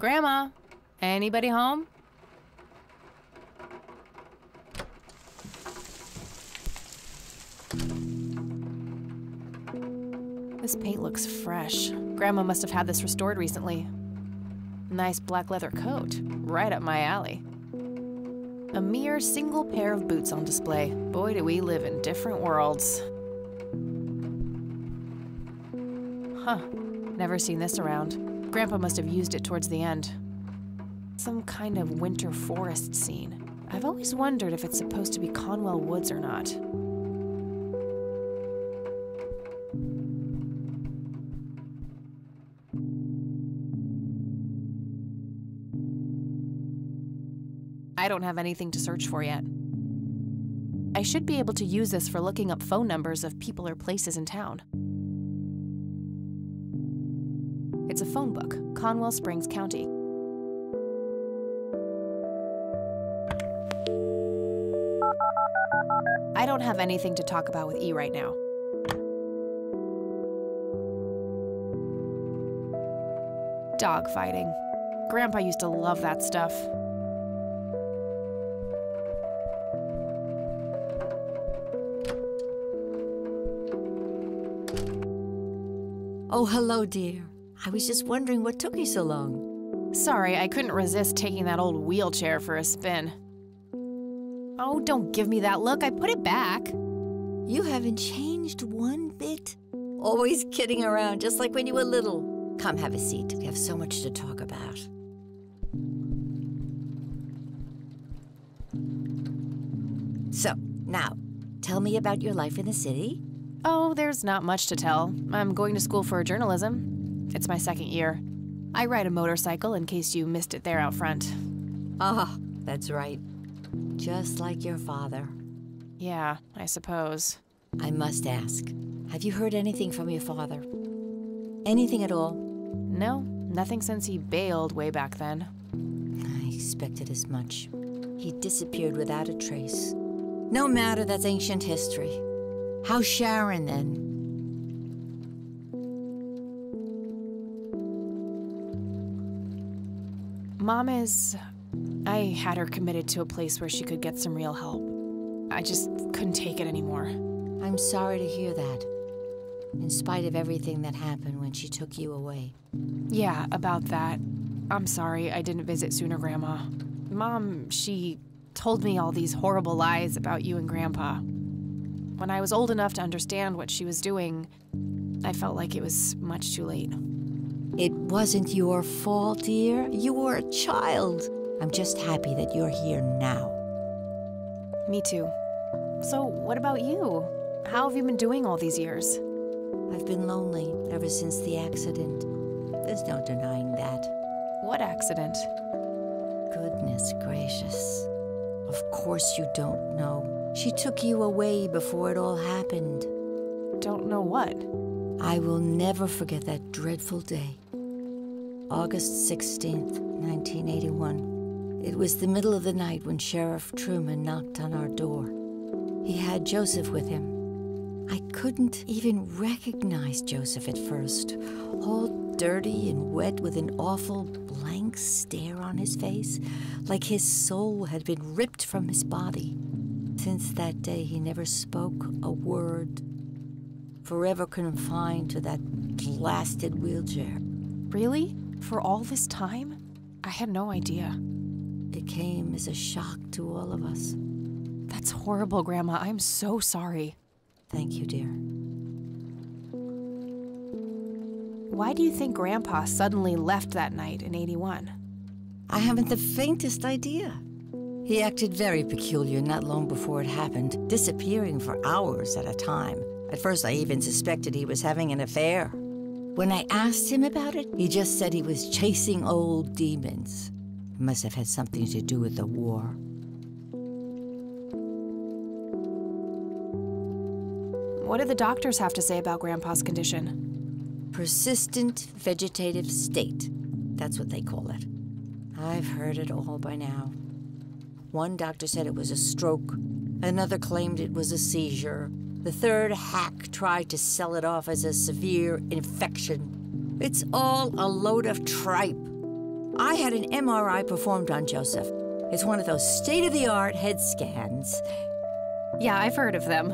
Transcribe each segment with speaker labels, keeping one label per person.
Speaker 1: Grandma, anybody home? This paint looks fresh. Grandma must have had this restored recently. Nice black leather coat, right up my alley. A mere single pair of boots on display. Boy, do we live in different worlds. Huh, never seen this around. Grandpa must have used it towards the end. Some kind of winter forest scene. I've always wondered if it's supposed to be Conwell Woods or not. I don't have anything to search for yet. I should be able to use this for looking up phone numbers of people or places in town. It's a phone book, Conwell Springs County. I don't have anything to talk about with E right now. Dog fighting. Grandpa used to love that stuff.
Speaker 2: Oh, hello, dear. I was just wondering what took you so long.
Speaker 1: Sorry, I couldn't resist taking that old wheelchair for a spin. Oh, don't give me that look. I put it back.
Speaker 2: You haven't changed one bit. Always kidding around, just like when you were little. Come, have a seat. We have so much to talk about. So, now, tell me about your life in the city.
Speaker 1: Oh, there's not much to tell. I'm going to school for journalism. It's my second year. I ride a motorcycle in case you missed it there out front.
Speaker 2: Ah, that's right. Just like your father.
Speaker 1: Yeah, I suppose.
Speaker 2: I must ask, have you heard anything from your father? Anything at all?
Speaker 1: No, nothing since he bailed way back then.
Speaker 2: I expected as much. He disappeared without a trace. No matter, that's ancient history. How's Sharon, then?
Speaker 1: Mom is... I had her committed to a place where she could get some real help. I just couldn't take it anymore.
Speaker 2: I'm sorry to hear that. In spite of everything that happened when she took you away.
Speaker 1: Yeah, about that. I'm sorry I didn't visit sooner, Grandma. Mom, she told me all these horrible lies about you and Grandpa. When I was old enough to understand what she was doing, I felt like it was much too late.
Speaker 2: It wasn't your fault, dear. You were a child. I'm just happy that you're here now.
Speaker 1: Me too. So, what about you? How have you been doing all these years?
Speaker 2: I've been lonely ever since the accident. There's no denying that.
Speaker 1: What accident?
Speaker 2: Goodness gracious. Of course you don't know. She took you away before it all happened.
Speaker 1: Don't know what?
Speaker 2: I will never forget that dreadful day. August 16th, 1981. It was the middle of the night when Sheriff Truman knocked on our door. He had Joseph with him. I couldn't even recognize Joseph at first, all dirty and wet with an awful blank stare on his face, like his soul had been ripped from his body. Since that day, he never spoke a word, forever confined to that blasted wheelchair.
Speaker 1: Really? For all this time? I had no idea.
Speaker 2: It came as a shock to all of us.
Speaker 1: That's horrible, Grandma. I'm so sorry.
Speaker 2: Thank you, dear.
Speaker 1: Why do you think Grandpa suddenly left that night in '81?
Speaker 2: I haven't the faintest idea. He acted very peculiar not long before it happened, disappearing for hours at a time. At first, I even suspected he was having an affair. When I asked him about it, he just said he was chasing old demons. It must have had something to do with the war.
Speaker 1: What did the doctors have to say about Grandpa's condition?
Speaker 2: Persistent vegetative state. That's what they call it. I've heard it all by now. One doctor said it was a stroke. Another claimed it was a seizure. The third hack tried to sell it off as a severe infection. It's all a load of tripe. I had an MRI performed on Joseph. It's one of those state-of-the-art head scans.
Speaker 1: Yeah, I've heard of them.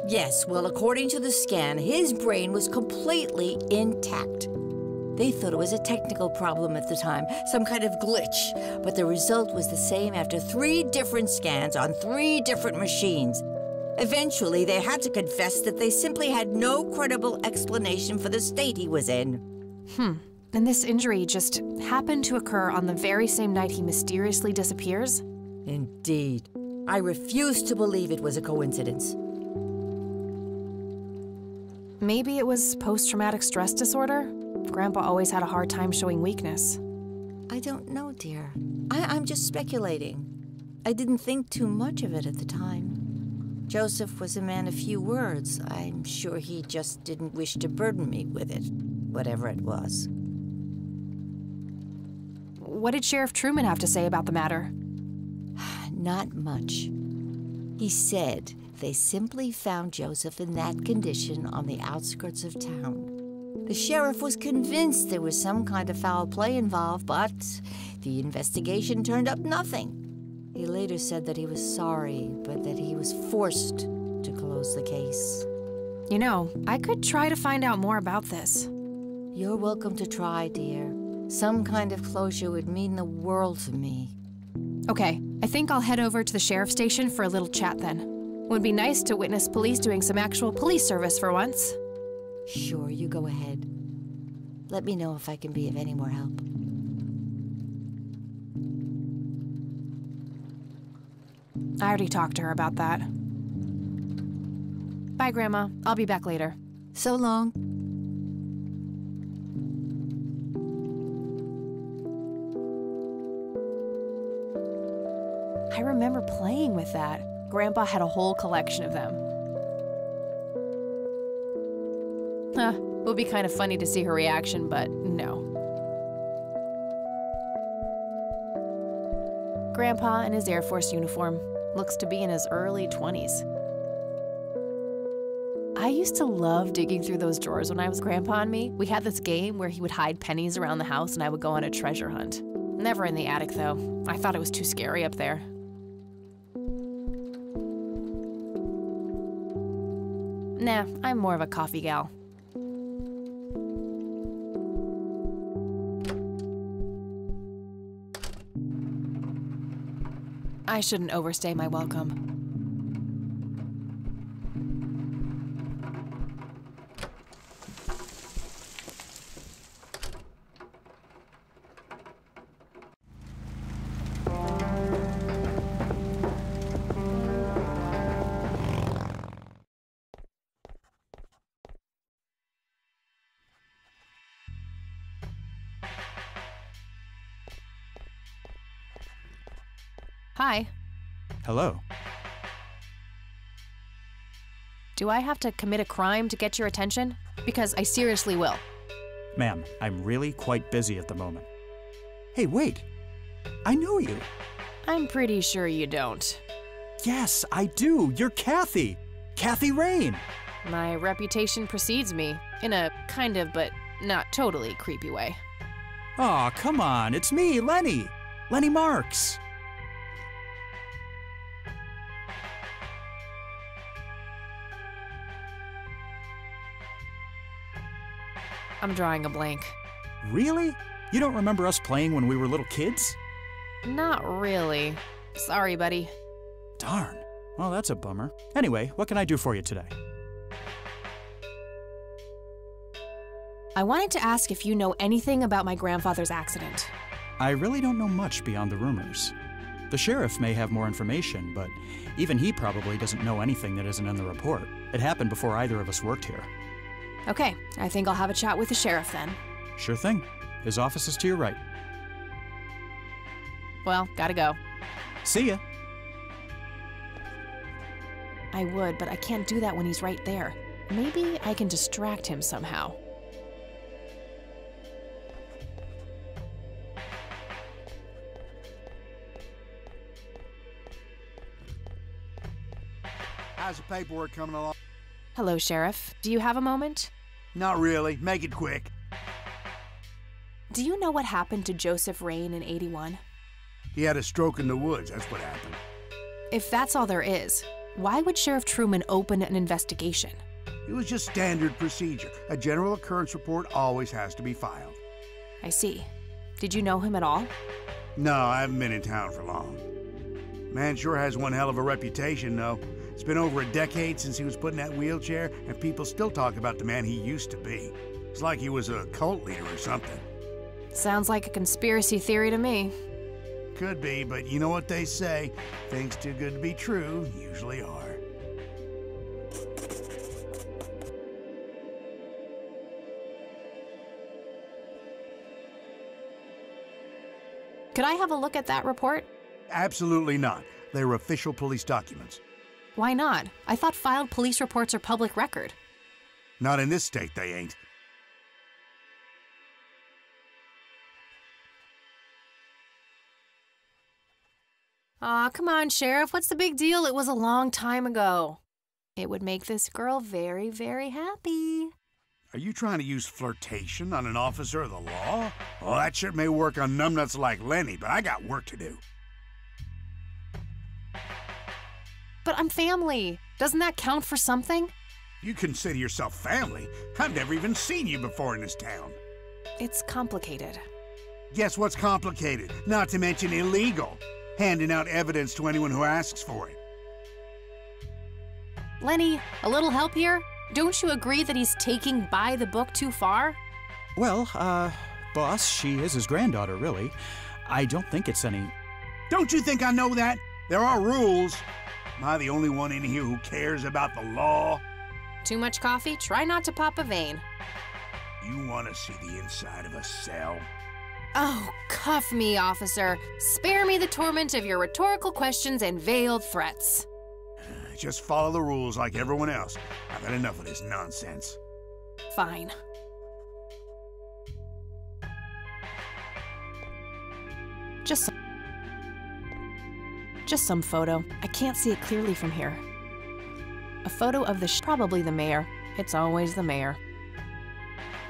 Speaker 2: Yes, well, according to the scan, his brain was completely intact. They thought it was a technical problem at the time, some kind of glitch, but the result was the same after 3 different scans on 3 different machines. Eventually, they had to confess that they simply had no credible explanation for the state he was in.
Speaker 1: And this injury just happened to occur on the very same night he mysteriously disappears?
Speaker 2: Indeed. I refuse to believe it was a coincidence.
Speaker 1: Maybe it was post-traumatic stress disorder? Grandpa always had a hard time showing weakness.
Speaker 2: I don't know, dear. I'm just speculating. I didn't think too much of it at the time. Joseph was a man of few words. I'm sure he just didn't wish to burden me with it, whatever it was.
Speaker 1: What did Sheriff Truman have to say about the matter?
Speaker 2: Not much. He said they simply found Joseph in that condition on the outskirts of town. The sheriff was convinced there was some kind of foul play involved, but the investigation turned up nothing. He later said that he was sorry, but that he was forced to close the case.
Speaker 1: You know, I could try to find out more about this.
Speaker 2: You're welcome to try, dear. Some kind of closure would mean the world to me.
Speaker 1: Okay, I think I'll head over to the sheriff's station for a little chat then. Would be nice to witness police doing some actual police service for once.
Speaker 2: Sure, you go ahead. Let me know if I can be of any more help.
Speaker 1: I already talked to her about that. Bye, Grandma. I'll be back later.
Speaker 2: So long.
Speaker 1: I remember playing with that. Grandpa had a whole collection of them. It would be kind of funny to see her reaction, but no. Grandpa in his Air Force uniform looks to be in his early 20s. I used to love digging through those drawers when I was Grandpa and me. We had this game where he would hide pennies around the house and I would go on a treasure hunt. Never in the attic, though. I thought it was too scary up there. Nah, I'm more of a coffee gal. I shouldn't overstay my welcome. Hi.
Speaker 3: Hello.
Speaker 1: Do I have to commit a crime to get your attention? Because I seriously will.
Speaker 3: Ma'am, I'm really quite busy at the moment. Hey, wait. I know you.
Speaker 1: I'm pretty sure you don't.
Speaker 3: Yes, I do. You're Kathy. Kathy Rain.
Speaker 1: My reputation precedes me, in a kind of but not totally creepy way.
Speaker 3: Aw, come on. It's me, Lenny. Lenny Marks.
Speaker 1: I'm drawing a blank.
Speaker 3: Really? You don't remember us playing when we were little kids?
Speaker 1: Not really. Sorry, buddy.
Speaker 3: Darn. Well, that's a bummer. Anyway, what can I do for you today?
Speaker 1: I wanted to ask if you know anything about my grandfather's accident.
Speaker 3: I really don't know much beyond the rumors. The sheriff may have more information, but even he probably doesn't know anything that isn't in the report. It happened before either of us worked here.
Speaker 1: Okay, I think I'll have a chat with the sheriff then.
Speaker 3: Sure thing. His office is to your right.
Speaker 1: Well, gotta go.
Speaker 3: See ya.
Speaker 1: I would, but I can't do that when he's right there. Maybe I can distract him somehow.
Speaker 4: How's the paperwork coming along?
Speaker 1: Hello, Sheriff. Do you have a moment?
Speaker 4: Not really. Make it quick.
Speaker 1: Do you know what happened to Joseph Rain in '81?
Speaker 4: He had a stroke in the woods, that's what happened.
Speaker 1: If that's all there is, why would Sheriff Truman open an investigation?
Speaker 4: It was just standard procedure. A general occurrence report always has to be filed.
Speaker 1: I see. Did you know him at all?
Speaker 4: No, I haven't been in town for long. Man sure has one hell of a reputation, though. It's been over a decade since he was put in that wheelchair, and people still talk about the man he used to be. It's like he was a cult leader or something.
Speaker 1: Sounds like a conspiracy theory to me.
Speaker 4: Could be, but you know what they say. Things too good to be true usually are.
Speaker 1: Could I have a look at that report?
Speaker 4: Absolutely not. They're official police documents.
Speaker 1: Why not? I thought filed police reports are public record.
Speaker 4: Not in this state, they ain't.
Speaker 1: Aw, come on, Sheriff. What's the big deal? It was a long time ago. It would make this girl very, very happy.
Speaker 4: Are you trying to use flirtation on an officer of the law? Well, that shit may work on numbnuts like Lenny, but I got work to do.
Speaker 1: But I'm family. Doesn't that count for something?
Speaker 4: You consider yourself family? I've never even seen you before in this town.
Speaker 1: It's complicated.
Speaker 4: Guess what's complicated? Not to mention illegal. Handing out evidence to anyone who asks for it.
Speaker 1: Lenny, a little help here? Don't you agree that he's taking by the book too far?
Speaker 3: Well, boss, she is his granddaughter, really. I don't think it's any...
Speaker 4: Don't you think I know that? There are rules. Am I the only one in here who cares about the law?
Speaker 1: Too much coffee? Try not to pop a vein.
Speaker 4: You want to see the inside of a cell?
Speaker 1: Oh, cuff me, officer. Spare me the torment of your rhetorical questions and veiled threats.
Speaker 4: Just follow the rules like everyone else. I've had enough of this nonsense.
Speaker 1: Fine. Just some photo. I can't see it clearly from here. A photo of probably the mayor. It's always the mayor.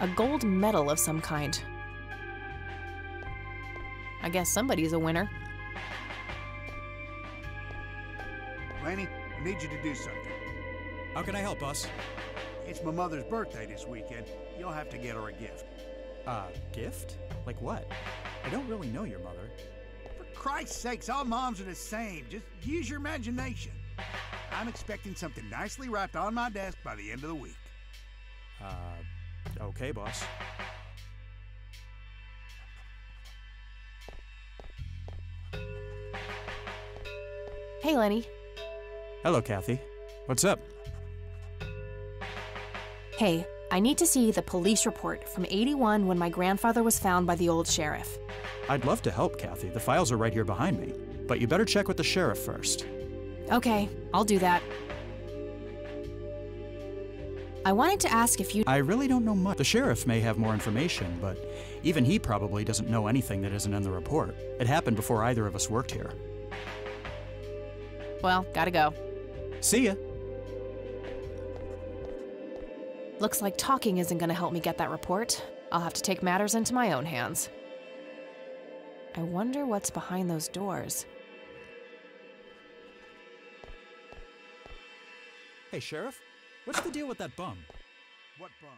Speaker 1: A gold medal of some kind. I guess somebody's a winner.
Speaker 4: Laney, I need you to do something.
Speaker 3: How can I help, boss?
Speaker 4: It's my mother's birthday this weekend. You'll have to get her a gift.
Speaker 3: Gift? Like what? I don't really know your mother.
Speaker 4: For Christ's sakes, all moms are the same. Just use your imagination. I'm expecting something nicely wrapped on my desk by the end of the week.
Speaker 3: Okay, boss.
Speaker 1: Hey, Lenny.
Speaker 3: Hello, Kathy. What's up?
Speaker 1: Hey, I need to see the police report from '81 when my grandfather was found by the old sheriff.
Speaker 3: I'd love to help, Kathy. The files are right here behind me. But you better check with the sheriff first.
Speaker 1: Okay, I'll do that. I wanted to ask if you...
Speaker 3: I really don't know much. The sheriff may have more information, but even he probably doesn't know anything that isn't in the report. It happened before either of us worked here.
Speaker 1: Well, gotta go.
Speaker 3: See ya.
Speaker 1: Looks like talking isn't gonna help me get that report. I'll have to take matters into my own hands. I wonder what's behind those doors.
Speaker 3: Hey, Sheriff, what's the deal with that bum?
Speaker 4: What bum?